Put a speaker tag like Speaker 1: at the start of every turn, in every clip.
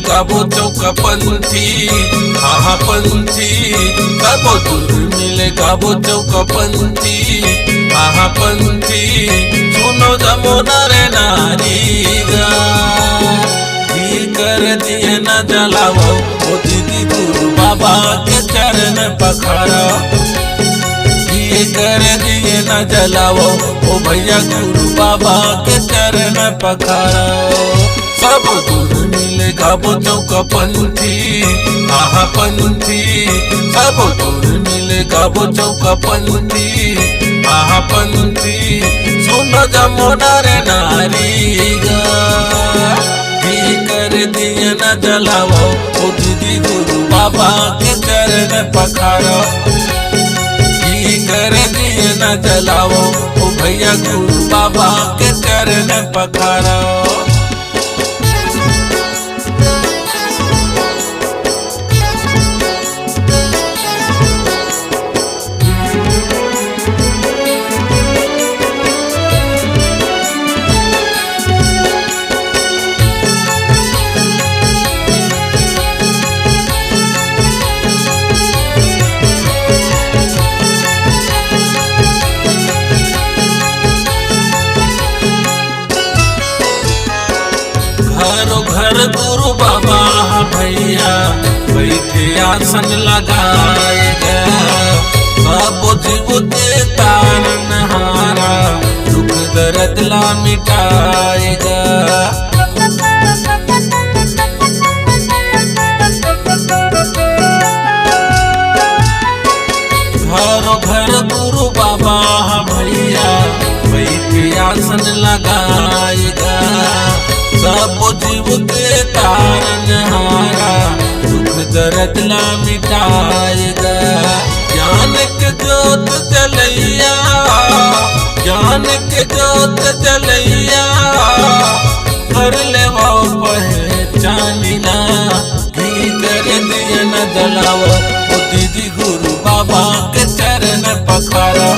Speaker 1: गाबो चौका पंथी, आहा पंथी गाबो दूर मिले गाबो चौका पंथी, आहा पंथी सुनो जमुना रे नारी गा कर दिए न जलाओ ओ दीदी गुरु बाबा के चरण पखारा, ये कर दिए न जलाओ ओ भैया गुरु बाबा के चरण पखारा। सब दूर मिले गाबो चौका पंथी, आहा पंथी सब दूर मिले गाबो चौका पंथी, आहा पंथी सुनो जमुना रे नारी गा कर दिए न जलाओ ओ दीदी गुरु बाबा के चरण पखारा, कर दिए न जलाओ ओ भैया गुरु बाबा के चरण पखारा। घरों घर गुरु बाबा भैया बैठे आसन लगाएगा, सब जीव के तारन हारा दुख दर्द ला मिटाएगा। घरों घर गुरु बाबा भैया बैठे आसन लगाएगा, सब जीव के तारन हारा दुख दर्द ला मिटाएगा। ज्ञान के जोत जलैया, ज्ञान के जोत जलैया कर ले वो पहचानिला, घी कर दिए न जलाओ ओ दीदी गुरु बाबा के चरण पखारा,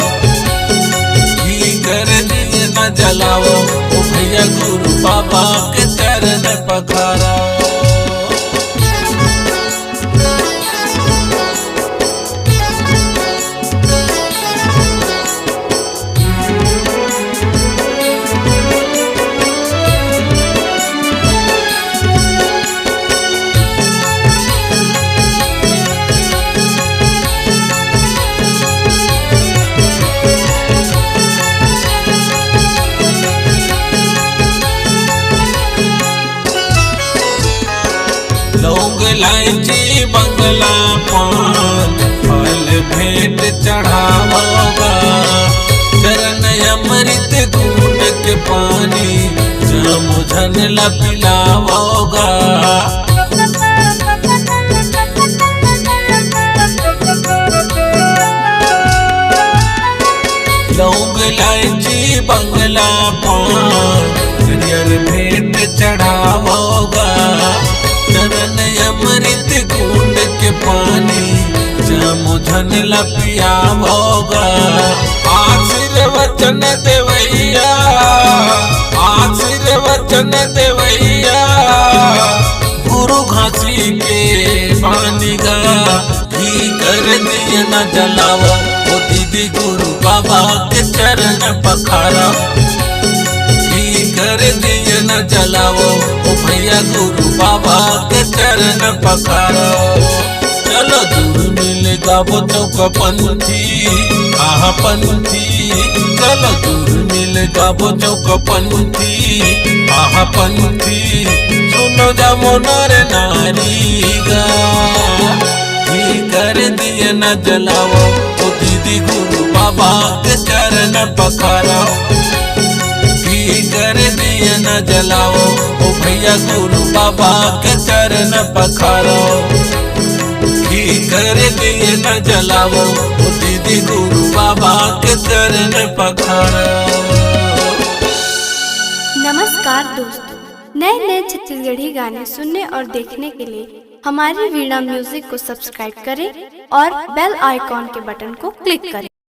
Speaker 1: घी कर दिए न जलाओ ओ भैया गुरु बाबा के चरण पखारा। लौंग इलायची बंगला पान फल भेंट चढ़ावोगा, चरण अमृत घूट के पानी जमुझन ला पिलावोगा। लौंग इलायची बंगला पान हरियर भेंट चढ़ावोगा, चरण अमृत घूट के पानी जमुझन ला पियावोगा। आशीर्वचन देवैया, आशीर्वचन देवैया गुरु घासी के पानी गा, घी कर दिए न जलाओ ओ दीदी गुरु बाबा के चरण पखारा, घी कर दिए न जलाओ ओ भैया गुरु बाबा के चरण पखारा। चलो दूर मिले गाबो चौका पंथी, आहा पंथी चलो दूर मिले गाबो चौका पंथी, आहा पंथी सुनो जमुना रे नारी गा, घी कर दिए न जलाओ ओ दीदी गुरु बाबा के चरण पखारा, घी कर दिए न जलाओ ओ भैया गुरु बाबा के चरण पखारो, घी कर दिए न जलाओ ओ दीदी गुरु बाबा के चरण पखारो।
Speaker 2: नमस्कार दोस्तों, नए नए छत्तीसगढ़ी गाने सुनने और देखने के लिए हमारी वीणा म्यूजिक को सब्सक्राइब करें और बेल आइकॉन के बटन को क्लिक करें।